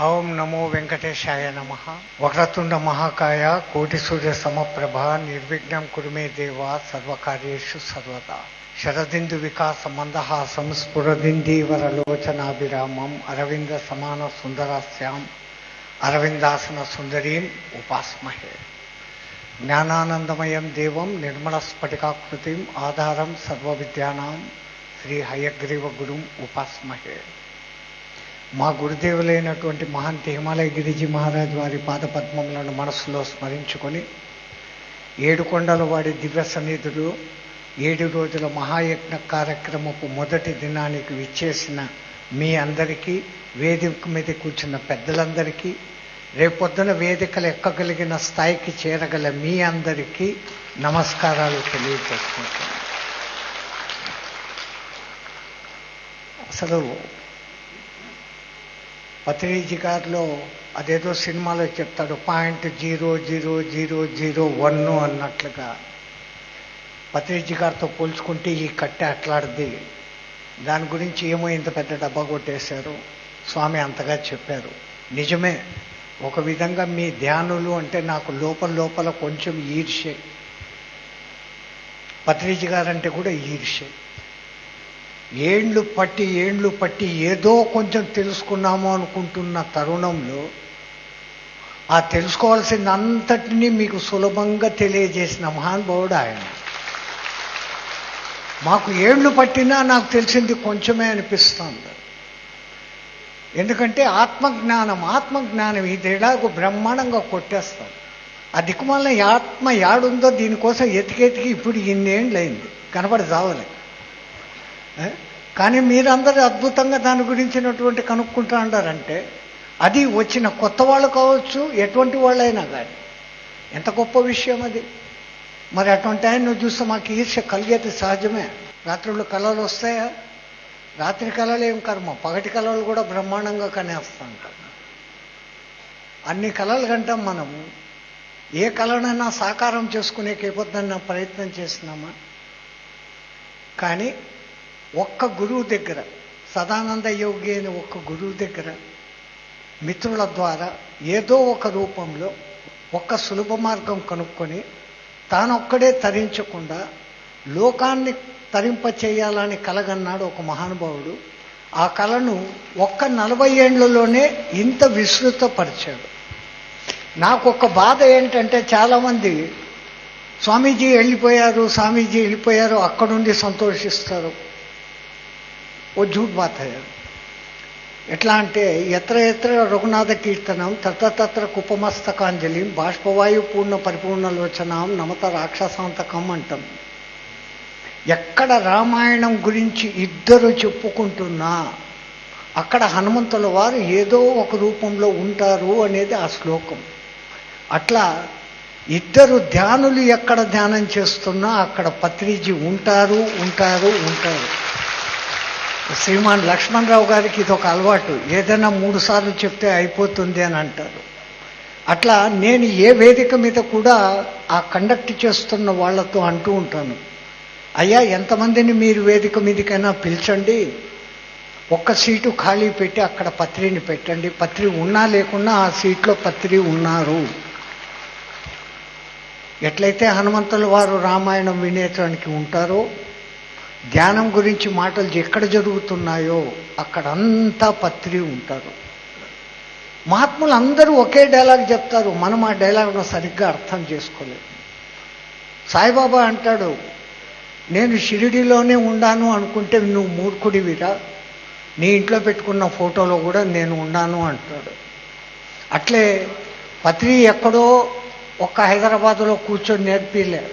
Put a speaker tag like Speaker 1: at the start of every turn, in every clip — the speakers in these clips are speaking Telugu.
Speaker 1: ఓం నమో వెంకటేశాయ నమ. వక్రతుండ మహాకాయ కోటి సూర్య సమప్రభ నిర్విఘ్నం కురుమే దేవ సర్వకార్యేషు సర్వదా. శరదిందు వికాస మందహాసం స్ఫురదిందీవరలోచనాభిరామం అరవింద సమాన సుందరాస్యాం అరవిందాసన సుందరీం ఉపాస్మహే. జ్ఞానానందమయం దేవం నిర్మల స్ఫటికాకృతిం ఆధారం సర్వ విద్యానాం శ్రీ హయగ్రీవ గురుం ఉపాస్మహే. మా గురుదేవులైనటువంటి మహంతి హిమాలయ గిరిజీ మహారాజ్ వారి పాదపద్మములను మనస్సులో స్మరించుకొని ఏడుకొండల వాడి దివ్య సన్నిధులు 7 రోజుల మహాయజ్ఞ కార్యక్రమపు మొదటి దినానికి విచ్చేసిన మీ అందరికీ, వేదిక మీద కూర్చున్న పెద్దలందరికీ, రేపొద్దున వేదికలు ఎక్కగలిగిన స్థాయికి చేరగల మీ అందరికీ నమస్కారాలు తెలియజేసుకుంటాను. అసలు పత్రిజీ గారిలో అదేదో సినిమాలో చెప్తాడు 0.00001 అన్నట్లుగా పత్రిజీ గారితో పోల్చుకుంటే ఈ కట్టె అట్లాడిది. దాని గురించి ఏమో ఇంత పెద్ద డబ్బా కొట్టేశారు స్వామి అంతగా చెప్పారు. నిజమే, ఒక విధంగా మీ ధ్యానులు అంటే నాకు లోపల కొంచెం ఈర్ష్య. పత్రిజీ గారంటే కూడా ఈర్ష్య. ఏండ్లు పట్టి ఏదో కొంచెం తెలుసుకున్నాము అనుకుంటున్న తరుణంలో ఆ తెలుసుకోవాల్సిన అంతటినీ మీకు సులభంగా తెలియజేసిన మహానుభావుడు ఆయన. మాకు ఏండ్లు పట్టినా నాకు తెలిసింది కొంచెమే అనిపిస్తుంది. ఎందుకంటే ఆత్మజ్ఞానం ఇది ఎలాగో బ్రహ్మాండంగా కొట్టేస్తాం. ఆ దిక్కుమాలిన ఆత్మ యాడుందో దీనికోసం ఎతికి ఇప్పుడు ఇన్నేండ్లయింది కనబడి చావలే. కానీ మీరందరూ అద్భుతంగా దాని గురించినటువంటి కనుక్కుంటా అంటారంటే అది వచ్చిన కొత్త వాళ్ళు కావచ్చు, ఎటువంటి వాళ్ళైనా కానీ ఎంత గొప్ప విషయం అది. మరి అటువంటి ఆయన చూస్తే మాకు ఈర్ష్య కలిగేది సహజమే. రాత్రులు కళలు వస్తాయా? రాత్రి కళలు ఏం కర్మ, పగటి కళలు కూడా బ్రహ్మాండంగా కనేస్తూ ఉంటాం. అన్ని కళలు కంటాం మనము. ఏ కళనైనా సాకారం చేసుకునే కేపొద్దన్న ప్రయత్నం చేస్తున్నామా? కానీ ఒక్క గురువు దగ్గర, సదానంద యోగి అని ఒక్క గురువు దగ్గర మిత్రుల ద్వారా ఏదో ఒక రూపంలో ఒక్క సులభ మార్గం కనుక్కొని తానొక్కడే తరించకుండా లోకాన్ని తరింపచేయాలని కలగన్నాడు ఒక మహానుభావుడు. ఆ కళను ఒక్క 40 ఏండ్లలోనే ఇంత విస్తృతపరిచాడు. నాకు ఒక బాధ ఏంటంటే చాలామంది స్వామీజీ వెళ్ళిపోయారు అక్కడుండి సంతోషిస్తారు. ఓ జూట్ బాత్ అయ్యారు. ఎట్లా అంటే ఎత్ర రఘునాథ కీర్తనం తత్ర కుపమస్తకాంజలిం బాష్పవాయు పూర్ణ పరిపూర్ణలోచనాం నమత రాక్షసాంతకం అంటాం. ఎక్కడ రామాయణం గురించి ఇద్దరు చెప్పుకుంటున్నా అక్కడ హనుమంతుల వారు ఏదో ఒక రూపంలో ఉంటారు అనేది ఆ శ్లోకం. అట్లా ఇద్దరు ధ్యానులు ఎక్కడ ధ్యానం చేస్తున్నా అక్కడ పత్రిజీ ఉంటారు. శ్రీమాన్ లక్ష్మణరావు గారికి ఇది ఒక అలవాటు, ఏదైనా 3 సార్లు చెప్తే అయిపోతుంది అని అంటారు. అట్లా నేను ఏ వేదిక మీద కూడా ఆ కండక్ట్ చేస్తున్న వాళ్ళతో అంటూ ఉంటాను, అయ్యా ఎంతమందిని మీరు వేదిక మీదకైనా పిలిచండి, ఒక్క సీటు ఖాళీ పెట్టి అక్కడ పత్రిని పెట్టండి. పత్రి ఉన్నా లేకున్నా ఆ సీట్లో పత్రి ఉన్నారు. ఎట్లయితే హనుమంతుల వారు రామాయణం వినేటానికి ఉంటారో, ధ్యానం గురించి మాటలు ఎక్కడ జరుగుతున్నాయో అక్కడంతా పత్రి ఉంటారు. మహాత్ములు అందరూ ఒకే డైలాగ్ చెప్తారు, మనం ఆ డైలాగ్ను సరిగ్గా అర్థం చేసుకోలేదు. సాయిబాబా అంటాడు, నేను షిరిడీలోనే ఉండాను అనుకుంటే నువ్వు మూర్ఖుడివిరా, నీ ఇంట్లో పెట్టుకున్న ఫోటోలో కూడా నేను ఉన్నాను అంటాడు. అట్లే పత్రి ఎక్కడో ఒక్క హైదరాబాదులో కూర్చొని నేర్పిలే,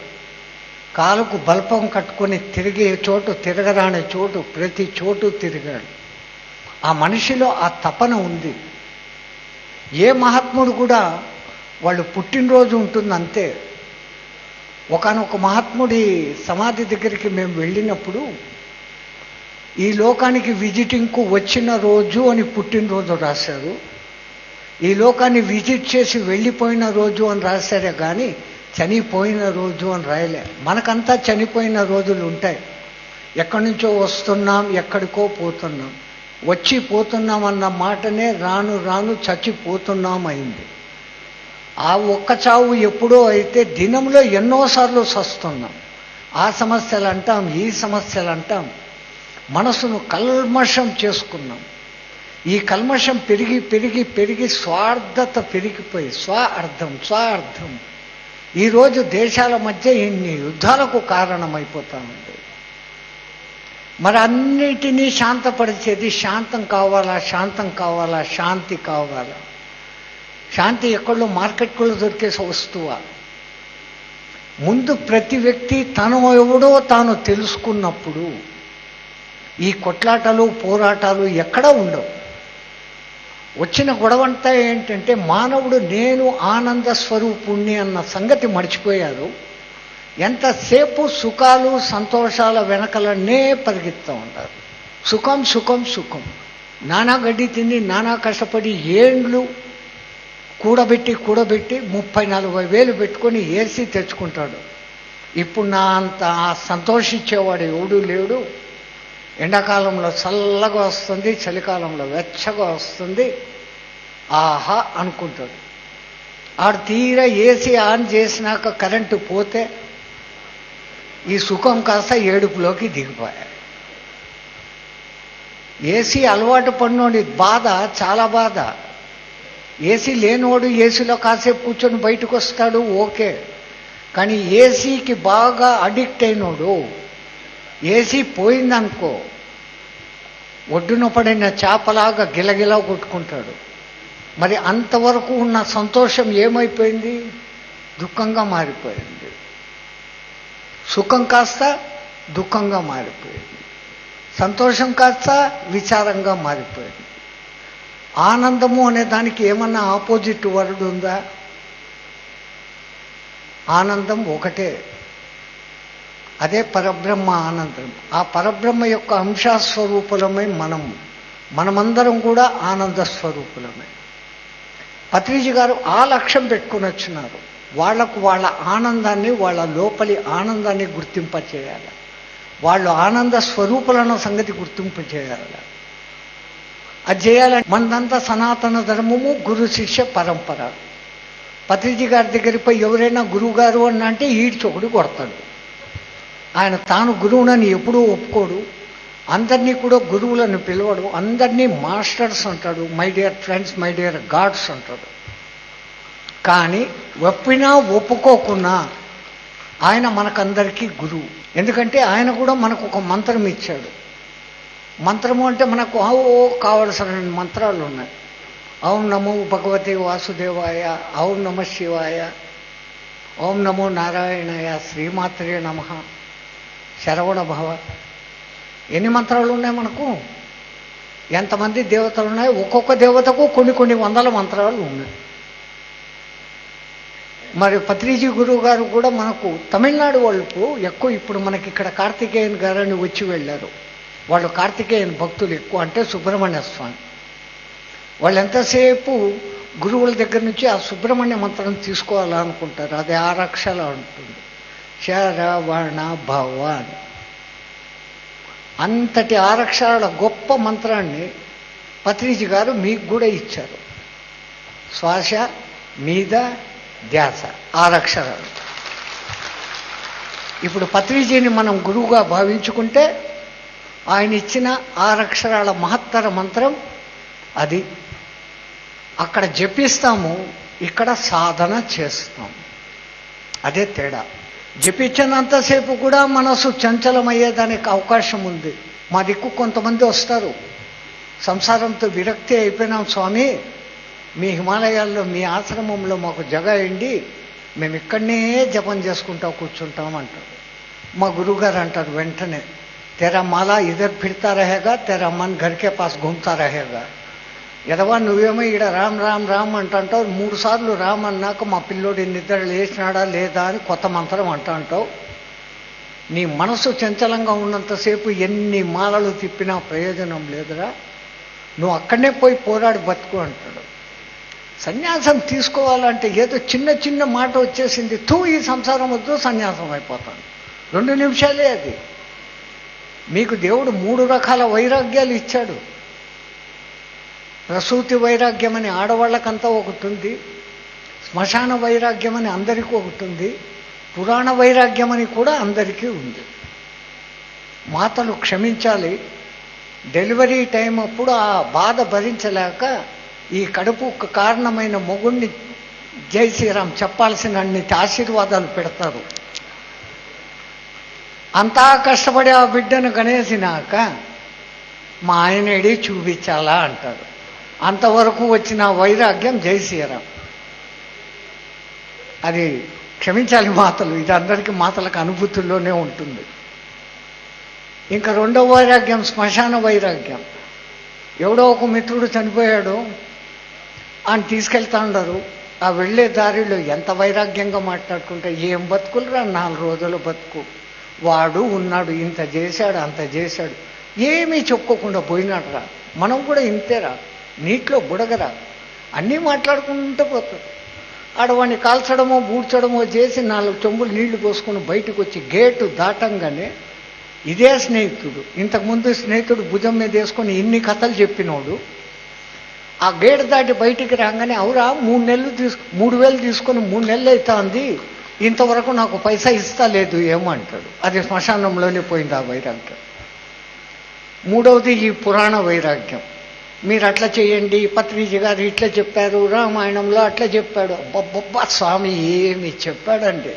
Speaker 1: కాలుకు బల్పం కట్టుకొని తిరిగే చోటు తిరగరాని చోటు ప్రతి చోటు తిరిగాడు. ఆ మనిషిలో ఆ తపన ఉంది. ఏ మహాత్ముడు కూడా వాళ్ళు పుట్టినరోజు ఉంటుంది అంతే. ఒకానొక మహాత్ముడి సమాధి దగ్గరికి మేము వెళ్ళినప్పుడు ఈ లోకానికి విజిటింగ్కు వచ్చిన రోజు అని పుట్టినరోజు రాశారు, ఈ లోకాన్ని విజిట్ చేసి వెళ్ళిపోయిన రోజు అని రాశారే కానీ చనిపోయిన రోజు అని రాయలే. మనకంతా చనిపోయిన రోజులు ఉంటాయి, ఎక్కడి నుంచో వస్తున్నాం, ఎక్కడికో పోతున్నాం. వచ్చిపోతున్నామన్న మాటనే రాను రాను చచ్చిపోతున్నాం అయింది. ఆ ఒక్క చావు ఎప్పుడో అయితే దినంలో ఎన్నోసార్లు చస్తున్నాం. ఆ సమస్యలు అంటాం, ఈ సమస్యలు అంటాం. మనసును కల్మషం చేసుకున్నాం. ఈ కల్మషం పెరిగి పెరిగి పెరిగి స్వార్థత పెరిగిపోయి స్వార్థం ఈరోజు దేశాల మధ్య ఇన్ని యుద్ధాలకు కారణమైపోతా ఉంది. మరి అన్నిటినీ శాంతపరిచేది శాంతం కావాలా, శాంతి కావాలా. శాంతి ఎక్కడో మార్కెట్లో దొరికే వస్తువా? ముందు ప్రతి వ్యక్తి తను ఎవడో తాను తెలుసుకున్నప్పుడు ఈ కొట్లాటలు పోరాటాలు ఎక్కడా ఉండవు. వచ్చిన గొడవంతా ఏంటంటే మానవుడు నేను ఆనంద స్వరూపుణ్ణి అన్న సంగతి మర్చిపోయారు. ఎంతసేపు సుఖాలు సంతోషాల వెనకలనే పరిగెత్తుతూ ఉంటారు. సుఖం. నానా గడ్డి తిని నానా కష్టపడి ఏండ్లు కూడబెట్టి 30-40 పెట్టుకొని ఏసీ తెచ్చుకుంటాడు. ఇప్పుడు నా అంత సంతోషించేవాడు ఎవడూ లేడు. ఎండాకాలంలో చల్లగా వస్తుంది, చలికాలంలో వెచ్చగా వస్తుంది, ఆహా అనుకుంటాడు. ఆడు తీరా ఏసీ ఆన్ చేసినాక కరెంటు పోతే ఈ సుఖం కాస్త ఏడుపులోకి దిగిపోయాడు. ఏసీ అలవాటు పడినోడి బాధ చాలా బాధ. ఏసీ లేనివాడు ఏసీలో కాసేపు కూర్చొని బయటకు వస్తాడు, ఓకే. కానీ ఏసీకి బాగా అడిక్ట్ అయినోడు ఏసీ పోయిందనుకో ఒడ్డున పడిన చేపలాగా గిలగిలా కొట్టుకుంటాడు. మరి అంతవరకు ఉన్న సంతోషం ఏమైపోయింది? దుఃఖంగా మారిపోయింది. సుఖం కాస్త దుఃఖంగా మారిపోయింది. సంతోషం కాస్త విచారంగా మారిపోయింది. ఆనందము అనే దానికి ఏమన్నా ఆపోజిట్ వర్డ్ ఉందా? ఆనందం ఒకటే, అదే పరబ్రహ్మ ఆనందం. ఆ పరబ్రహ్మ యొక్క అంశస్వరూపులమై మనమందరం కూడా ఆనంద స్వరూపులమే. పత్రిజీ గారు ఆ లక్ష్యం పెట్టుకుని వచ్చినారు. వాళ్లకు వాళ్ళ ఆనందాన్ని, వాళ్ళ లోపలి ఆనందాన్ని గుర్తింపచేయాలి. వాళ్ళు ఆనంద స్వరూపులన్న సంగతి గుర్తింపచేయాలి. అది చేయాలంటే మనదంతా సనాతన ధర్మము, గురు శిష్య పరంపర. పత్రిజీ గారి దగ్గరికి పోయి ఎవరైనా గురువు గారు అని అంటే ఈడ్చొకడు కొడతాడు. ఆయన తాను గురువునని ఎప్పుడూ ఒప్పుకోడు. అందరినీ కూడా గురువులను పిలవడు. అందరినీ మాస్టర్స్ అంటాడు. My dear friends, my dear God's అంటాడు. కానీ ఒప్పినా ఒప్పుకోకున్నా ఆయన మనకందరికీ గురువు. ఎందుకంటే ఆయన కూడా మనకు ఒక మంత్రం ఇచ్చాడు. మంత్రము అంటే మనకు కావలసిన మంత్రాలు ఉన్నాయి. ఓం నమో భగవతే వాసుదేవాయ, ఓం నమ శివాయ, ఓం నమో నారాయణాయ, శ్రీమాత్రే నమః, శరవణ భవ. ఎన్ని మంత్రాలు ఉన్నాయి మనకు? ఎంతమంది దేవతలు ఉన్నాయి? ఒక్కొక్క దేవతకు కొన్ని వందల మంత్రాలు ఉన్నాయి. మరి పత్రిజీ గురువు గారు కూడా మనకు తమిళనాడు వాళ్ళకు ఎక్కువ. ఇప్పుడు మనకి ఇక్కడ కార్తికేయన్ గారని వచ్చి వెళ్ళారు. వాళ్ళు కార్తికేయన్ భక్తులు ఎక్కువ, అంటే సుబ్రహ్మణ్య స్వామి. వాళ్ళు ఎంతసేపు గురువుల దగ్గర నుంచి ఆ సుబ్రహ్మణ్య మంత్రం తీసుకోవాలనుకుంటారు. అది 6 అక్షరాలు ఉంటుంది, శరవణ భవ అని. అంతటి 6 అక్షరాల గొప్ప మంత్రాన్ని పత్రిజీ గారు మీకు కూడా ఇచ్చారు. శ్వాస మీద ధ్యాస, 6 అక్షరాలు. ఇప్పుడు పత్రిజీని మనం గురువుగా భావించుకుంటే ఆయన ఇచ్చిన 6 అక్షరాల మహత్తర మంత్రం అది. అక్కడ జపిస్తాము, ఇక్కడ సాధన చేస్తాం. అదే తేడా. జపించినంతసేపు కూడా మనసు చంచలమయ్యేదానికి అవకాశం ఉంది. మా దిక్కు కొంతమంది వస్తారు, సంసారంతో విరక్తి అయిపోయినాం స్వామి, మీ హిమాలయాల్లో మీ ఆశ్రమంలో మాకు జగ అయింది, మేము ఇక్కడనే జపం చేసుకుంటా కూర్చుంటాం అంటారు. మా గురువుగారు అంటారు వెంటనే, तेरा माला इधर फिरता रहेगा, तेरा मन घर के पास घूमता रहेगा. ఎదవా నువ్వేమో ఈడ రామ్ రామ్ రామ్ అంటావు, 3 సార్లు రామ్ అన్నాక మా పిల్లోడి నిద్ర లేచినాడా లేదా అని కొత్త మంత్రం అంటావు. నీ మనసు చంచలంగా ఉన్నంతసేపు ఎన్ని మాలలు తిప్పినా ప్రయోజనం లేదురా, నువ్వు అక్కడనే పోయి పోరాడి బతుకు అంటాడు. సన్యాసం తీసుకోవాలంటే ఏదో చిన్న మాట వచ్చేసింది, ఈ సంసారం వద్దు, సన్యాసం అయిపోతాను. 2 నిమిషాలే అది. మీకు దేవుడు 3 రకాల వైరాగ్యాలు ఇచ్చాడు. ప్రసూతి వైరాగ్యం అని ఆడవాళ్ళకంతా ఒకటి ఉంది, శ్మశాన వైరాగ్యం అని అందరికీ ఒకటి ఉంది, పురాణ వైరాగ్యం అని కూడా అందరికీ ఉంది. మాతలు క్షమించాలి. డెలివరీ టైం అప్పుడు ఆ బాధ భరించలేక ఈ కడుపుకు కారణమైన మొగుణ్ణి జై శ్రీరామ్ చెప్పాల్సిన అన్ని ఆశీర్వాదాలు పెడతారు. అంతా కష్టపడి ఆ బిడ్డను గణేసినాక మా ఆయనేడి చూపించాలా అంటారు. అంతవరకు వచ్చిన వైరాగ్యం జై శ్రీరామ్. అది క్షమించాలి మాతలు, ఇది అందరికీ మాతలకు అనుభూతుల్లోనే ఉంటుంది. ఇంకా రెండవ వైరాగ్యం శ్మశాన వైరాగ్యం. ఎవడో ఒక మిత్రుడు చనిపోయాడు, ఆయన తీసుకెళ్తా ఉండరు. ఆ వెళ్ళే దారిలో ఎంత వైరాగ్యంగా మాట్లాడుకుంటే, ఏం బతుకులురా 4 రోజుల బతుకు, వాడు ఉన్నాడు, ఇంత చేశాడు అంత చేశాడు, ఏమీ చెప్పుకోకుండా పోయినాడు రా, మనం కూడా ఇంతేరా, నీటిలో బుడగరా, అన్నీ మాట్లాడుకుంటూ పోతాడు. ఆడవాడిని కాల్చడమో బూడ్చడమో చేసి 4 చెంబులు నీళ్లు పోసుకొని బయటకు వచ్చి గేటు దాటంగానే ఇదే స్నేహితుడు, ఇంతకుముందు స్నేహితుడు భుజం మీద వేసుకొని ఇన్ని కథలు చెప్పినోడు ఆ గేటు దాటి బయటికి రాగానే, అవురా 3,000 తీసుకొని 3 నెలలు అవుతుంది, ఇంతవరకు నాకు పైసా ఇస్తా లేదు ఏమంటాడు. అది శ్మశానంలోనే పోయింది ఆ వైరాగ్యం. మూడవది ఈ పురాణ వైరాగ్యం. మీరు అట్లా చేయండి, పత్రిజీ గారు ఇట్లా చెప్పారు, రామాయణంలో అట్లా చెప్పాడు. అబ్బబ్బబ్బా స్వామి ఏమి చెప్పాడండి,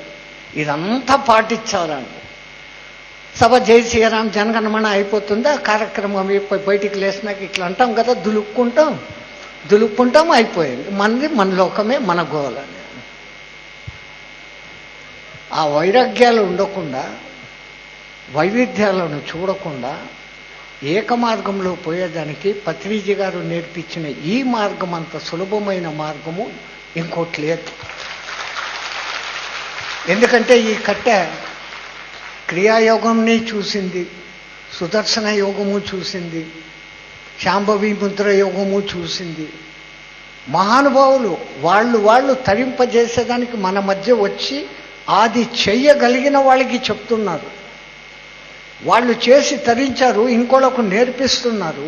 Speaker 1: ఇదంతా పాటించాలండి. సభ జై శ్రీరామ్ జనగణమన అయిపోతుందా, కార్యక్రమం బయటికి లేసినాక ఇట్లా అంటాం కదా, దులుపుకుంటాం అయిపోయింది. మన లోకమే మన గోలని. ఆ వైరాగ్యాలు ఉండకుండా, వైవిధ్యాలను చూడకుండా ఏక మార్గంలో పోయేదానికి పత్రిజీ గారు నేర్పించిన ఈ మార్గం అంత సులభమైన మార్గము ఇంకోటి లేదు. ఎందుకంటే ఈ కట్టె క్రియాయోగంని చూసింది, సుదర్శన యోగము చూసింది, శాంభవి ముద్ర యోగము చూసింది. మహానుభావులు వాళ్ళు తరింపజేసేదానికి మన మధ్య వచ్చి అది చెయ్యగలిగిన వాళ్ళకి చెప్తున్నారు. వాళ్ళు చేసి తరించారు, ఇంకోళ్ళకు నేర్పిస్తున్నారు,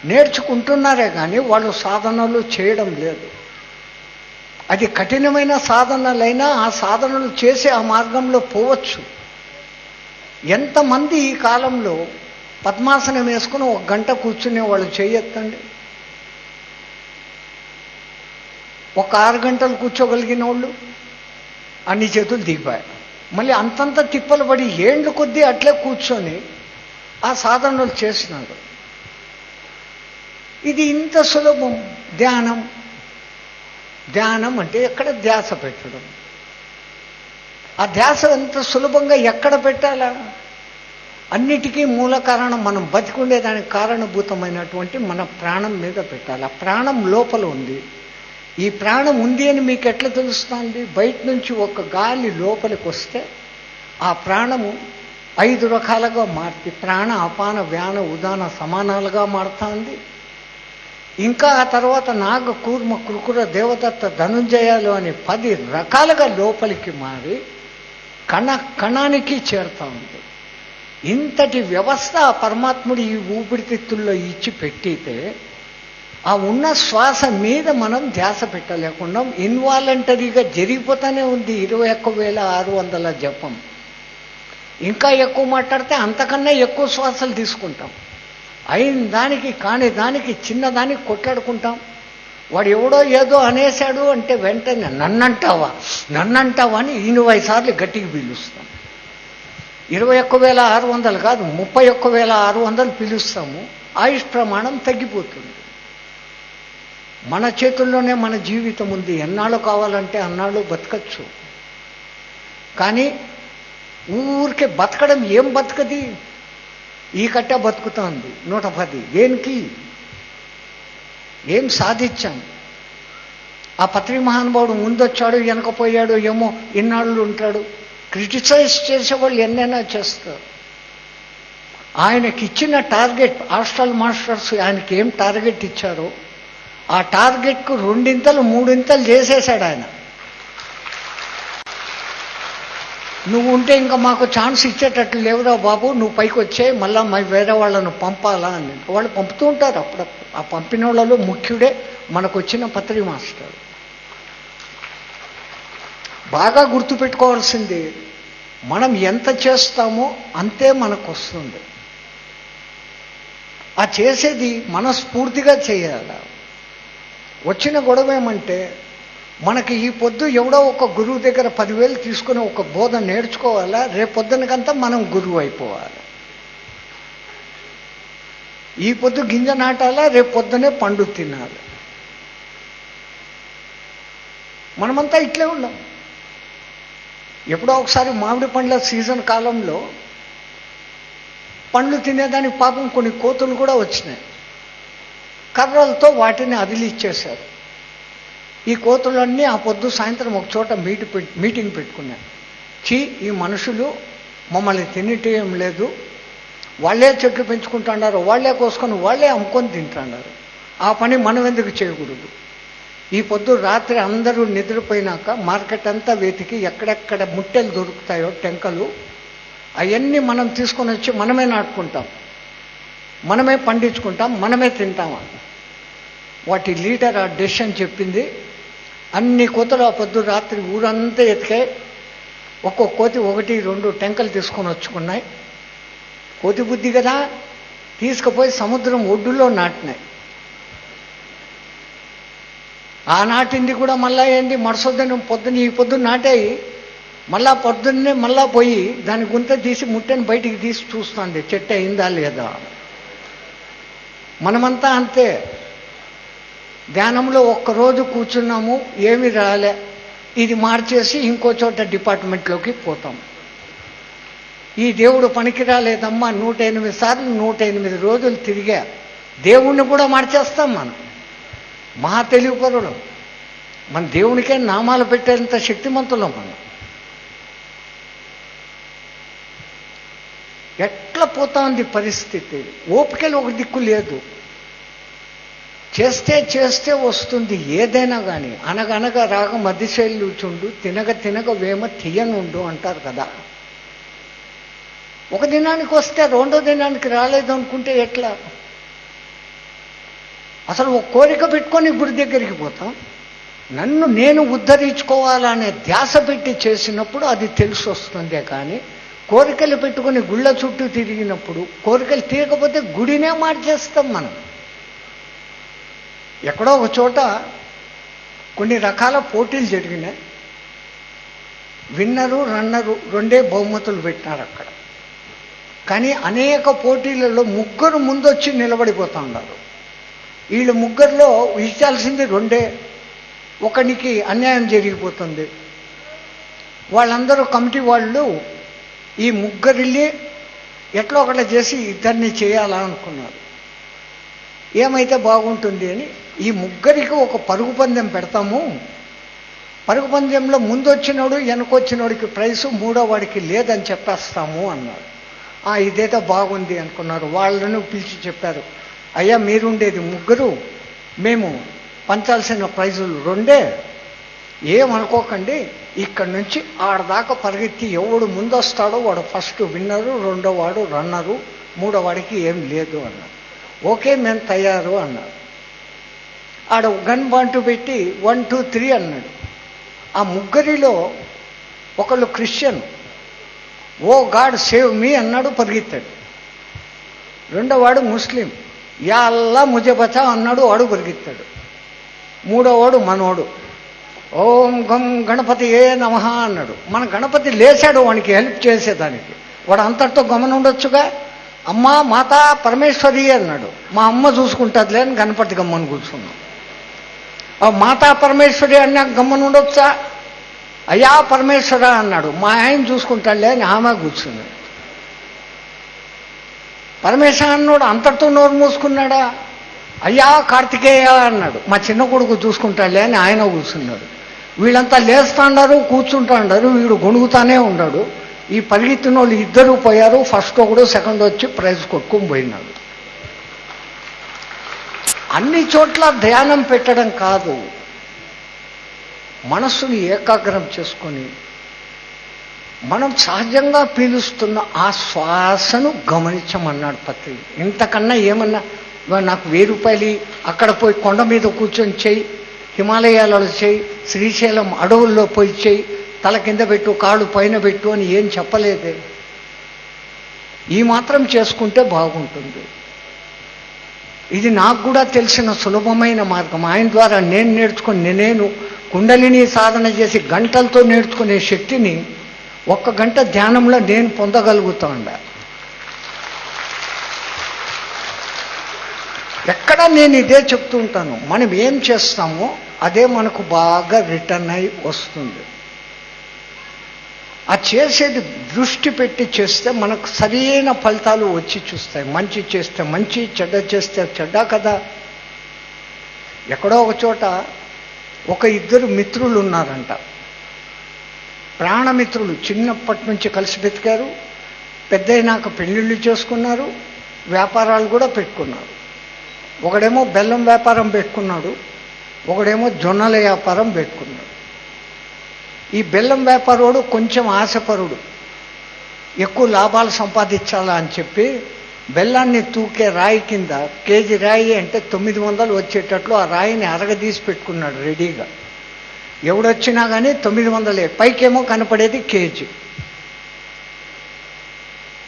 Speaker 1: నేర్చుకుంటున్నారే కానీ వాళ్ళు సాధనలు చేయడం లేదు. అది కఠినమైన సాధనలైనా ఆ సాధనలు చేసి ఆ మార్గంలో పోవచ్చు. ఎంతమంది ఈ కాలంలో పద్మాసనం వేసుకుని 1 గంట కూర్చునే వాళ్ళు చేయొద్దండి. ఒక 6 గంటలు కూర్చోగలిగిన వాళ్ళు అన్ని చేతులు దిగిపోయాయి. మళ్ళీ అంతంత తిప్పలు పడి ఏండ్ల కొద్దీ అట్లే కూర్చొని ఆ సాధనలు చేసినాడు. ఇది ఇంత సులభం. ధ్యానం అంటే ఎక్కడ ధ్యాస పెట్టడం. ఆ ధ్యాస ఎంత సులభంగా ఎక్కడ పెట్టాలా? అన్నిటికీ మూల కారణం, మనం బతికుండేదానికి కారణభూతమైనటువంటి మన ప్రాణం మీద పెట్టాలి. ఆ ప్రాణం లోపల ఉంది. ఈ ప్రాణం ఉంది అని మీకు ఎట్లా తెలుస్తుంది? బయట నుంచి ఒక గాలి లోపలికి వస్తే ఆ ప్రాణము 5 రకాలుగా మారుతుంది. ప్రాణ అపాన వ్యాన ఉదాన సమానాలుగా మారుతుంది. ఇంకా ఆ తర్వాత నాగ కూర్మ కృకుర దేవదత్త ధనుంజయాలు అని 10 రకాలుగా లోపలికి మారి కణానికి చేరుతా ఉంది. ఇంతటి వ్యవస్థ పరమాత్ముడు ఈ ఊపిరితిత్తుల్లో ఇచ్చి పెట్టితే ఆ ఉన్న శ్వాస మీద మనం ధ్యాస పెట్టలేకుండా ఇన్వాలంటరీగా జరిగిపోతూనే ఉంది. 21,600 జపం. ఇంకా ఎక్కువ మాట్లాడితే అంతకన్నా ఎక్కువ శ్వాసలు తీసుకుంటాం. అయిన దానికి కాని దానికి చిన్నదానికి కొట్లాడుకుంటాం. వాడు ఎవడో ఏదో అనేశాడు అంటే వెంటనే నన్నంటావా అని 20 సార్లు గట్టిగా పిలుస్తాం. 21,600 కాదు, 31,600 పిలుస్తాము. ఆయుష్ ప్రమాణం తగ్గిపోతుంది. మన చేతుల్లోనే మన జీవితం ఉంది. ఎన్నాళ్ళు కావాలంటే అన్నాళ్ళు బతకచ్చు. కానీ ఊరికే బతకడం ఏం బతకది? ఈ కట్ట బతుకుతోంది 110. దేనికి? ఏం సాధించాం? ఆ పత్రి మహానుభావుడు ముందొచ్చాడు, వెనకపోయాడు, ఏమో ఇన్నాళ్ళు ఉంటాడు. క్రిటిసైజ్ చేసేవాళ్ళు ఎన్నైనా చేస్తారు. ఆయనకి ఇచ్చిన టార్గెట్, హాస్టల్ మాస్టర్స్ ఆయనకి ఏం టార్గెట్ ఇచ్చారో ఆ టార్గెట్కు 2 ఇంతలు 3 ఇంతలు చేసేశాడు ఆయన. నువ్వు ఉంటే ఇంకా మాకు ఛాన్స్ ఇచ్చేటట్లు లేవురా బాబు, నువ్వు పైకి వచ్చే మళ్ళా వేరే వాళ్ళను పంపాలా అని. వాళ్ళు పంపుతూ ఉంటారు అప్పుడప్పుడు. ఆ పంపిన వాళ్ళలో ముఖ్యుడే మనకు వచ్చిన పత్రి మాస్టర్. బాగా గుర్తుపెట్టుకోవాల్సింది, మనం ఎంత చేస్తామో అంతే మనకు వస్తుంది. ఆ చేసేది మనస్ఫూర్తిగా చేయాలి. వచ్చిన గొడవ ఏమంటే, మనకి ఈ పొద్దు ఎవడో ఒక గురువు దగ్గర 10,000 తీసుకుని ఒక బోధ నేర్చుకోవాలా, రేపొద్దునకంతా మనం గురువు అయిపోవాలి. ఈ పొద్దు గింజ నాటాలా, రేపు పొద్దునే పండు తినాలి. మనమంతా ఇట్లే ఉన్నాం. ఎప్పుడో ఒకసారి మామిడి పండ్ల సీజన్ కాలంలో పండ్లు తినేదానికి పాపం కొన్ని కోతులు కూడా వచ్చినాయి. కర్రలతో వాటిని అదిలిచ్చేశారు. ఈ కోతులన్నీ ఆ పొద్దు సాయంత్రం ఒక చోట మీటింగ్ పెట్టుకున్నాయి. ఈ మనుషులు మమ్మల్ని తినేటేం లేదు, వాళ్ళే చెట్లు పెంచుకుంటున్నారు, వాళ్ళే కోసుకొని వాళ్ళే అమ్ముకొని తింటున్నారు, ఆ పని మనం ఎందుకు చేయకూడదు? ఈ పొద్దు రాత్రి అందరూ నిద్రపోయినాక మార్కెట్ అంతా వెతికి ఎక్కడెక్కడ ముట్టెలు దొరుకుతాయో టెంకలు, అవన్నీ మనం తీసుకొని వచ్చి మనమే నాటుకుంటాం, మనమే పండించుకుంటాం, మనమే తింటాం. వాటి లీడర్ ఆ డెసిషన్ చెప్పింది. అన్ని కోతలు ఆ పొద్దు రాత్రి ఊరంతా ఎతికాయి. ఒక్కొక్క కోతి 1-2 టెంకలు తీసుకొని వచ్చుకున్నాయి. కోతి బుద్ధి కదా, తీసుకుపోయి సముద్రం ఒడ్డులో నాటినాయి. ఆ నాటింది కూడా మళ్ళా ఏంది, పొద్దున్న ఈ పొద్దు నాటాయి, మళ్ళా పొద్దున్నే మళ్ళా పోయి దాని గుంత తీసి ముట్టెని బయటికి తీసి చూస్తుంది చెట్టు అయిందా లేదా. మనమంతా అంతే. ధ్యానంలో ఒక్కరోజు కూర్చున్నాము, ఏమి రాలే, ఇది మార్చేసి ఇంకో చోట డిపార్ట్మెంట్లోకి పోతాం. ఈ దేవుడు పనికి రాలేదమ్మా, 108 సార్లు 108 రోజులు తిరిగా, దేవుణ్ణి కూడా మార్చేస్తాం మనం. మహా తెలివిపరుడు. మన దేవునికే నామాలు పెట్టేంత శక్తిమంతులం మనం. ఎట్లా పోతా ఉంది పరిస్థితి. ఓపికలు ఒక దిక్కు లేదు. చేస్తే చేస్తే వస్తుంది ఏదైనా కానీ. అనగనగా రాగ మధ్యశైలుచుండు, తినగ తినగ వేమ తీయనుండు అంటారు కదా. ఒక దినానికి వస్తే రెండో దినానికి రాలేదు అనుకుంటే ఎట్లా? అసలు ఒక కోరిక పెట్టుకొని గుడి దగ్గరికి పోతాం. నన్ను నేను ఉద్ధరించుకోవాలనే ధ్యాస పెట్టి చేసినప్పుడు అది తెలిసి వస్తుందే కానీ, కోరికలు పెట్టుకొని గుళ్ళ చుట్టూ తిరిగినప్పుడు, కోరికలు తీరకపోతే గుడినే మార్చేస్తాం మనం. ఎక్కడో ఒక చోట కొన్ని రకాల పోటీలు జరిగినాయి. విన్నరు రన్నరు 2 బహుమతులు పెట్టినారు అక్కడ. కానీ అనేక పోటీలలో 3 ముందొచ్చి నిలబడిపోతూ ఉన్నారు. వీళ్ళు 3లో ఇచ్చాల్సింది 2. ఒకనికి అన్యాయం జరిగిపోతుంది. వాళ్ళందరూ కమిటీ వాళ్ళు ఈ 3 ఎట్లా ఒకటి చేసి 2 చేయాలా అనుకున్నారు. ఏమైతే బాగుంటుంది అని ఈ 3 ఒక పరుగు పందెం పెడతాము, పరుగు పందెంలో ముందొచ్చినోడు వెనకొచ్చినోడికి ప్రైజు, 3వ వాడికి లేదని చెప్పేస్తాము అన్నారు. ఇదేదో బాగుంది అనుకున్నారు. వాళ్ళను పిలిచి చెప్పారు, అయ్యా మీరుండేది 3, మేము పంచాల్సిన ప్రైజులు 2, ఏమనుకోకండి, ఇక్కడి నుంచి ఆడదాకా పరిగెత్తి ఎవడు ముందొస్తాడో వాడు ఫస్ట్ విన్నరు, 2వ వాడు రన్నరు, 3వ వాడికి ఏం లేదు అన్నారు. ఓకే మేము తయారు అన్నారు. ఆడ గన్ బాంటు పెట్టి 1, 2, 3 అన్నాడు. ఆ 3లో ఒకళ్ళు క్రిస్టియన్, ఓ గాడ్ సేవ్ మీ అన్నాడు, పరిగెత్తాడు. 2వ వాడు ముస్లిం, యా అల్లా ముజే బచా అన్నాడు, వాడు పరిగెత్తాడు. 3వ వాడు మనోడు, ఓం గం గణపతి ఏ నమః అన్నాడు. మన గణపతి లేచాడు వానికి హెల్ప్ చేసేదానికి. వాడు అంతటితో గమనం ఉండొచ్చుగా. అమ్మ మాతా పరమేశ్వరి అన్నాడు. మా అమ్మ చూసుకుంటుందిలే అని గణపతి గమ్మని కూర్చున్నాం. మాతా పరమేశ్వరి అన్నా గమ్మని ఉండొచ్చా? అయ్యా పరమేశ్వర అన్నాడు. మా ఆయన చూసుకుంటాడులే అని ఆమె కూర్చుంది. పరమేశ్వర అన్నాడు, అంతటితో నోరు మూసుకున్నాడా? అయ్యా కార్తికేయ అన్నాడు. మా చిన్న కొడుకు చూసుకుంటాడులే అని ఆయన కూర్చున్నాడు. వీళ్ళంతా లేస్తాండారు, కూర్చుంటాండారు, వీడు గొణుగుతానే ఉన్నాడు. ఈ పరిగెత్తిన వాళ్ళు 2 పోయారు. ఫస్ట్ ఒకడు, సెకండ్ వచ్చి ప్రైజ్ కొట్టుకొని పోయినాడు. అన్ని చోట్ల ధ్యానం పెట్టడం కాదు, మనస్సుని ఏకాగ్రం చేసుకొని మనం సహజంగా పీలుస్తున్న ఆ శ్వాసను గమనించమన్నాడు పత్రి. ఇంతకన్నా ఏమన్నా నాకు 1000 రూపాయలు అక్కడ పోయి కొండ మీద కూర్చొని చేయి, హిమాలయాలలో చేయి, శ్రీశైలం అడవుల్లో పోయి చేయి, తల కింద పెట్టు కాళ్ళు పైన పెట్టు అని ఏం చెప్పలేదే. ఈ మాత్రం చేసుకుంటే బాగుంటుంది. ఇది నాకు కూడా తెలిసిన సులభమైన మార్గం. ఆయన ద్వారా నేను కుండలిని సాధన చేసి గంటలతో నేర్చుకునే శక్తిని 1 గంట ధ్యానంలో నేను పొందగలుగుతా ఉండా. ఎక్కడ నేను ఇదే చెప్తూ ఉంటాను, మనం ఏం చేస్తామో అదే మనకు బాగా రిటర్న్ అయి వస్తుంది. ఆ చేసేది దృష్టి పెట్టి చేస్తే మనకు సరైన ఫలితాలు వచ్చి చూస్తాయి. మంచి చేస్తే మంచి, చెడ్డ చేస్తే చెడ్డ కదా. ఎక్కడో ఒక చోట 2 మిత్రులు ఉన్నారంట, ప్రాణమిత్రులు. చిన్నప్పటి నుంచి కలిసి బతికారు, పెద్దయినాక పెళ్ళిళ్ళు చేసుకున్నారు, వ్యాపారాలు కూడా పెట్టుకున్నారు. ఒకడేమో బెల్లం వ్యాపారం పెట్టుకున్నాడు, ఒకడేమో జొన్నల వ్యాపారం పెట్టుకున్నాడు. ఈ బెల్లం వ్యాపారోడు కొంచెం ఆశపరుడు, ఎక్కువ లాభాలు సంపాదించాలా అని చెప్పి బెల్లాన్ని తూకే రాయి కింద కేజీ రాయి అంటే 900 వచ్చేటట్లు ఆ రాయిని అరగదీసి పెట్టుకున్నాడు రెడీగా. ఎవడొచ్చినా కానీ 900, పైకేమో కనపడేది కేజీ.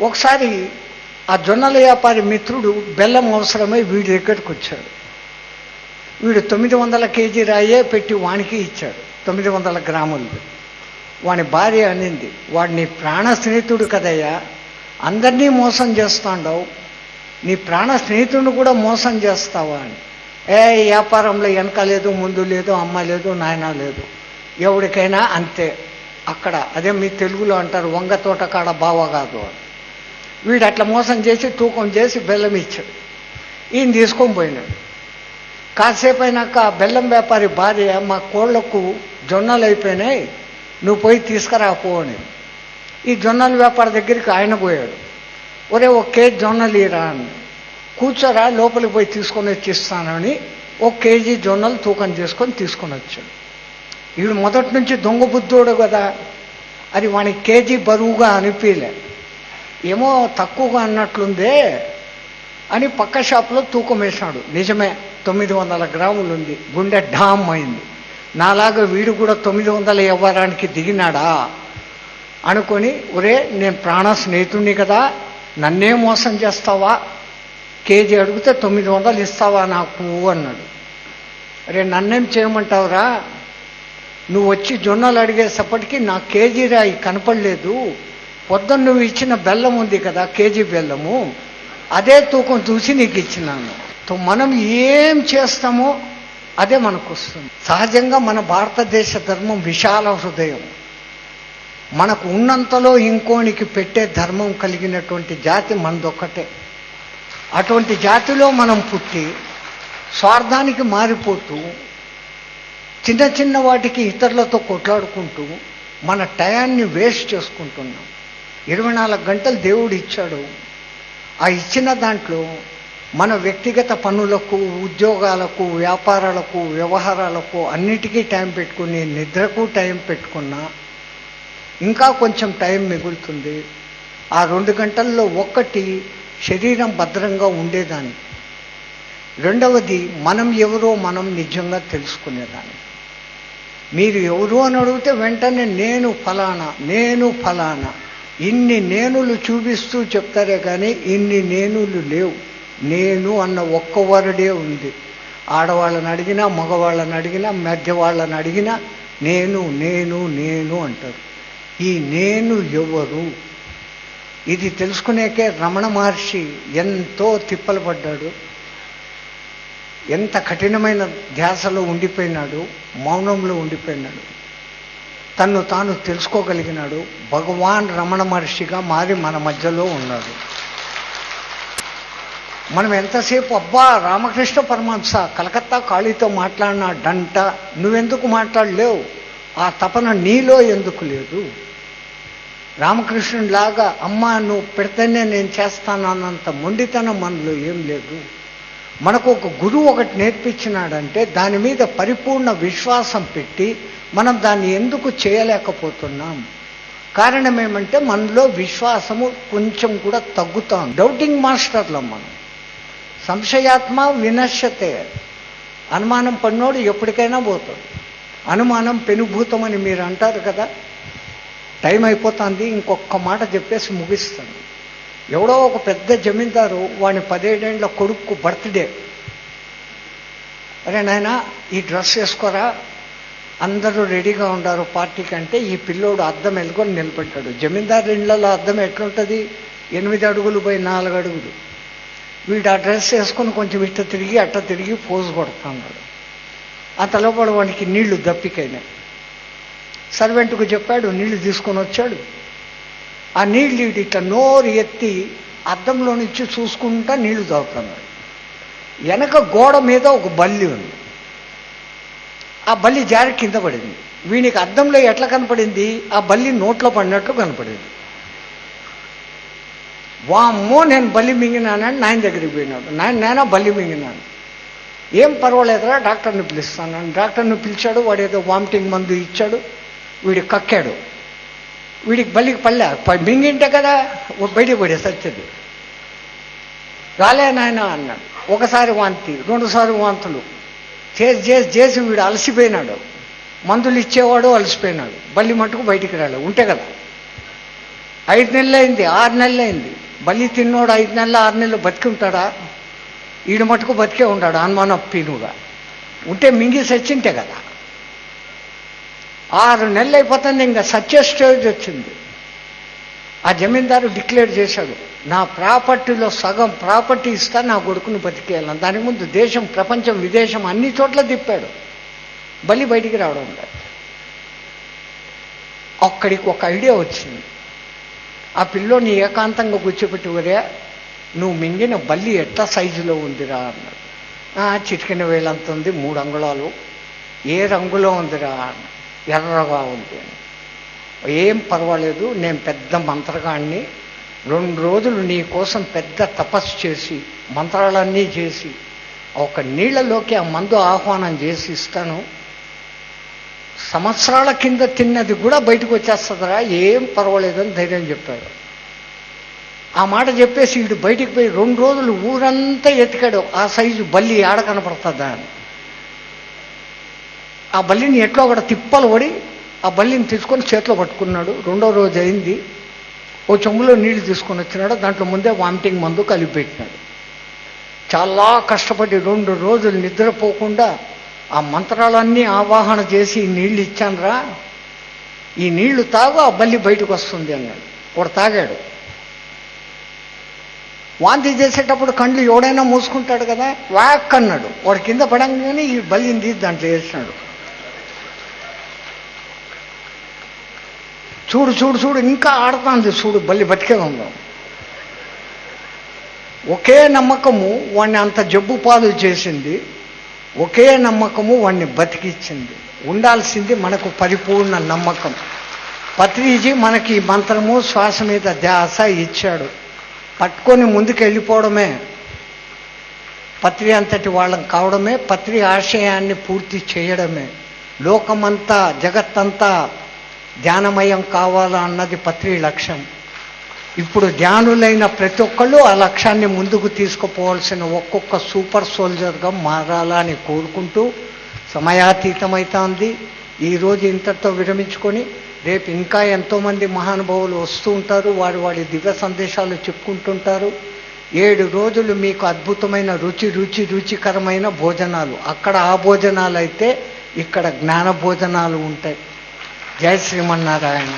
Speaker 1: ఒకసారి ఆ జొన్నల వ్యాపారి మిత్రుడు బెల్లం అవసరమై వీడి దగ్గరికి వచ్చాడు. వీడు 900 కేజీ రాయే పెట్టి వానికి ఇచ్చాడు, 900 గ్రాములు. వాని భార్య అనింది, వాడు నీ ప్రాణ స్నేహితుడు కదయ్యా, అందరినీ మోసం చేస్తాండవు, నీ ప్రాణ స్నేహితుడిని కూడా మోసం చేస్తావా అని. వ్యాపారంలో వెనక లేదు, ముందు లేదు, అమ్మ లేదు, నాయన లేదు, ఎవరికైనా అంతే. అక్కడ అదే మీ తెలుగులో అంటారు వంగ తోట కాడ బావ కాదు అని. వీడు అట్లా మోసం చేసి తూకం చేసి బెల్లం ఇచ్చాడు. ఈయన తీసుకొని పోయినాడు. కాసేపు అయినాక బెల్లం వ్యాపారి భార్య, మా కోళ్లకు జొన్నలు అయిపోయినాయి, నువ్వు పోయి తీసుకురాపో అని. ఈ జొన్నల వ్యాపారి దగ్గరికి ఆయన పోయాడు. ఒరే 1 కేజీ జొన్నలు ఇరా అని. కూర్చోరా, లోపలికి పోయి తీసుకొని వచ్చి ఇస్తానని 1 కేజీ జొన్నలు తూకం చేసుకొని తీసుకొని వచ్చాడు. వీడు మొదటి నుంచి దొంగ బుద్ధోడు కదా, అది వానికి కేజీ బరువుగా అనిపించలే. ఏమో తక్కువగా అన్నట్లుందే అని పక్క షాప్లో తూకం వేసినాడు. నిజమే 900 గ్రాములు ఉంది. గుండె ఢామ్ అయింది. నాలాగా వీడు కూడా 900 ఇవ్వడానికి దిగినాడా అనుకొని, ఒరే నేను ప్రాణ స్నేహితుడిని కదా, నన్నే మోసం చేస్తావా, కేజీ అడిగితే 900 ఇస్తావా నాకు అన్నాడు. అరే నన్నేం చేయమంటావురా, నువ్వు వచ్చి జొన్నలు అడిగేసప్పటికీ నా కేజీ రాయి కనపడలేదు, పొద్దున్న నువ్వు ఇచ్చిన బెల్లం ఉంది కదా కేజీ బెల్లము, అదే తూకం చూసి నీకు ఇచ్చినాను. మనం ఏం చేస్తామో అదే మనకు వస్తుంది. సహజంగా మన భారతదేశ ధర్మం విశాల హృదయం. మనకు ఉన్నంతలో ఇంకోనికి పెట్టే ధర్మం కలిగినటువంటి జాతి మనదొక్కటే. అటువంటి జాతిలో మనం పుట్టి స్వార్థానికి మారిపోతూ చిన్న చిన్న వాటికి ఇతరులతో కొట్లాడుకుంటూ మన టయాన్ని వేస్ట్ చేసుకుంటున్నాం. 24 గంటలు దేవుడు ఇచ్చాడు. ఆ ఇచ్చిన దాంట్లో మన వ్యక్తిగత పనులకు, ఉద్యోగాలకు, వ్యాపారాలకు, వ్యవహారాలకు అన్నిటికీ టైం పెట్టుకుని, నిద్రకు టైం పెట్టుకున్నా ఇంకా కొంచెం టైం మిగులుతుంది. ఆ 2 గంటల్లో 1 శరీరం భద్రంగా ఉండేదాన్ని, 2వది మనం ఎవరో మనం నిజంగా తెలుసుకునేదాన్ని. మీరు ఎవరు అని అడిగితే వెంటనే నేను ఫలానా ఇన్ని నేనులు చూపిస్తూ చెప్తారే కానీ ఇన్ని నేనులు లేవు. నేను అన్న ఒక్క వర్డే ఉంది. ఆడవాళ్ళని అడిగినా, మగవాళ్ళని అడిగినా, మధ్య వాళ్ళని అడిగినా నేను నేను నేను అంటారు. ఈ నేను ఎవరు, ఇది తెలుసుకునేకే రమణ మహర్షి ఎంతో తిప్పలు పడ్డాడు. ఎంత కఠినమైన ధ్యాసలో ఉండిపోయినాడు, మౌనంలో ఉండిపోయినాడు, తన్ను తాను తెలుసుకోగలిగినాడు. భగవాన్ రమణ మహర్షిగా మారి మన మధ్యలో ఉన్నాడు. మనం ఎంతసేపు అబ్బా రామకృష్ణ పరమహంస కలకత్తా కాళీతో మాట్లాడినాడంట, నువ్వెందుకు మాట్లాడలేవు? ఆ తపన నీలో ఎందుకు లేదు? రామకృష్ణుడిలాగా అమ్మా నువ్వు పెడితేనే నేను చేస్తాను అన్నంత మొండితనం మనలో ఏం లేదు. మనకు ఒక గురువు ఒకటి నేర్పించినాడంటే దాని మీద పరిపూర్ణ విశ్వాసం పెట్టి మనం దాన్ని ఎందుకు చేయలేకపోతున్నాం? కారణం ఏమంటే మనలో విశ్వాసము కొంచెం కూడా తగ్గుతాం. డౌటింగ్ మాస్టర్లం మనం. సంశయాత్మ వినశ్యతే. అనుమానం పడినోడు ఎప్పటికైనా పోతాడు. అనుమానం పెనుభూతం అని మీరు అంటారు కదా. టైం అయిపోతుంది, ఇంకొక మాట చెప్పేసి ముగిస్తాను. ఎవడో ఒక పెద్ద జమీందారు వాడిని 17 ఏళ్ల కొడుకు బర్త్డే. అరే నాయన ఈ డ్రెస్ వేసుకోరా, అందరూ రెడీగా ఉండారు పార్టీకి అంటే ఈ పిల్లోడు అద్దం ఎలుకొని నిలబెట్టాడు. జమీందారు ఇళ్లలో అద్దం ఎట్లుంటుంది? 8 అడుగులు బై 4 అడుగులు. వీడు ఆ డ్రెస్ వేసుకొని కొంచెం ఇట్ట తిరిగి అట్ట తిరిగి పోజు కొడుతున్నాడు. అంతలోపల వాడికి నీళ్లు దప్పికైనాయి. సర్వెంట్కు చెప్పాడు, నీళ్లు తీసుకొని వచ్చాడు. ఆ నీళ్ళు ఇట్లా నోరు ఎత్తి అద్దంలో నుంచి చూసుకుంటా నీళ్లు తాగుతున్నాడు. వెనక గోడ మీద ఒక బల్లి ఉంది. ఆ బల్లి జారి కింద పడింది. వీనికి అద్దంలో ఎట్లా కనపడింది? ఆ బల్లి నోట్లో పడినట్లు కనపడింది. వామ్మో నేను బల్లి మింగినానని నాయన దగ్గరికి పోయినాడు. నాయన బల్లి మింగినాను. ఏం పర్వాలేదురా, డాక్టర్ని పిలుస్తాను. డాక్టర్ని పిలిచాడు. వాడు ఏదో వామిటింగ్ మందు ఇచ్చాడు. వీడికి కక్కాడు. వీడికి బల్లికి పల్లె మింగింటే కదా బయటికి పడే సచ్చేది. రాలే నాయన అన్నాడు. ఒకసారి వాంతి, 2 సార్లు వాంతులు చేసి వీడు అలసిపోయినాడు. మందులు ఇచ్చేవాడు అలసిపోయినాడు. బల్లి మట్టుకు బయటికి రాలే. ఉంటే కదా 5 నెలలు అయింది, 6 నెలలు అయింది. బల్లి తిన్నోడు 5 నెలలు 6 నెలలు బతికి ఉంటాడా? ఈడు మట్టుకు బతికే ఉంటాడు అనుమానం పీనుగా. ఉంటే మింగి సచ్చింటే కదా. 6 నెలలు అయిపోతుంది, ఇంకా సచ్చే స్టేజ్ వచ్చింది. ఆ జమీందారు డిక్లేర్ చేశాడు, నా ప్రాపర్టీలో సగం ప్రాపర్టీ ఇస్తా, నా కొడుకును బతికేయాలని. దానికి ముందు దేశం, ప్రపంచం, విదేశం అన్ని చోట్ల తిప్పాడు. బలి బయటికి రావడం లేదు. అక్కడికి ఒక ఐడియా వచ్చింది. ఆ పిల్లోని ఏకాంతంగా కూర్చోబెట్టి, ఒరే నువ్వు మింగిన బల్లి ఎట్లా సైజులో ఉందిరా అన్నాడు. చిటికిన వేలంత ఉంది, 3 అంగుళాలు. ఏ రంగులో ఉందిరా అన్నాడు. ఎర్రగా ఉంది. ఏం పర్వాలేదు, నేను పెద్ద మంత్రగాడిని. 2 రోజులు నీ కోసం పెద్ద తపస్సు చేసి మంత్రాలన్నీ చేసి ఒక నీళ్లలోకి ఆ మందు ఆహ్వానం చేసి ఇస్తాను. సంవత్సరాల కింద తిన్నది కూడా బయటకు వచ్చేస్తుందిరా, ఏం పర్వాలేదని ధైర్యం చెప్పాడు. ఆ మాట చెప్పేసి వీడు బయటికి పోయి 2 రోజులు ఊరంతా ఎతికాడు ఆ సైజు బల్లి ఆడ కనపడుతుందా అని. ఆ బల్లిని ఎట్లో ఒకటి తిప్పలు పడి ఆ బల్లిని తీసుకొని చేతిలో పట్టుకున్నాడు. 2వ రోజు అయింది. ఓ చెంబులో నీళ్లు తీసుకొని వచ్చినాడు. దాంట్లో ముందే వామిటింగ్ మందు కలిపి పెట్టినాడు. చాలా కష్టపడి 2 రోజులు నిద్రపోకుండా ఆ మంత్రాలన్నీ ఆవాహన చేసి నీళ్లు ఇచ్చానురా, ఈ నీళ్లు తాగు, ఆ బల్లి బయటకు వస్తుంది అన్నాడు. వాడు తాగాడు. వాంతి చేసేటప్పుడు కళ్ళు ఎవడైనా మూసుకుంటాడు కదా, వాక్ అన్నాడు. వాడు కింద పడంగానే ఈ బల్లిని తీసి దాంట్లో వేసినాడు. చూడు చూడు చూడు ఇంకా ఆడుతుంది చూడు, బల్లి బతికే ఉందాం. ఒకే నమ్మకము వాడిని అంత జబ్బు పాలు చేసింది. ఒకే నమ్మకము వాడిని బతికిచ్చింది. ఉండాల్సింది మనకు పరిపూర్ణ నమ్మకం. పత్రిజీ మనకి మంత్రము శ్వాస మీద ధ్యాస ఇచ్చాడు. పట్టుకొని ముందుకు వెళ్ళిపోవడమే, పత్రి అంతటి వాళ్ళం కావడమే, పత్రి ఆశయాన్ని పూర్తి చేయడమే. లోకమంతా జగత్తంతా ధ్యానమయం కావాలా అన్నది పత్రి లక్ష్యం. ఇప్పుడు ధ్యానులైన ప్రతి ఒక్కళ్ళు ఆ లక్ష్యాన్ని ముందుకు తీసుకుపోవాల్సిన ఒక్కొక్క సూపర్ సోల్జర్గా మారాలా అని కోరుకుంటూ సమయాతీతమవుతోంది. ఈరోజు ఇంతటితో విరమించుకొని రేపు ఇంకా ఎంతోమంది మహానుభావులు వస్తూ ఉంటారు. వారి దివ్య సందేశాలు చెప్పుకుంటుంటారు. 7 రోజులు మీకు అద్భుతమైన రుచికరమైన భోజనాలు. అక్కడ ఆ భోజనాలు అయితే ఇక్కడ జ్ఞాన భోజనాలు ఉంటాయి. జై శ్రీమన్నారాయణ.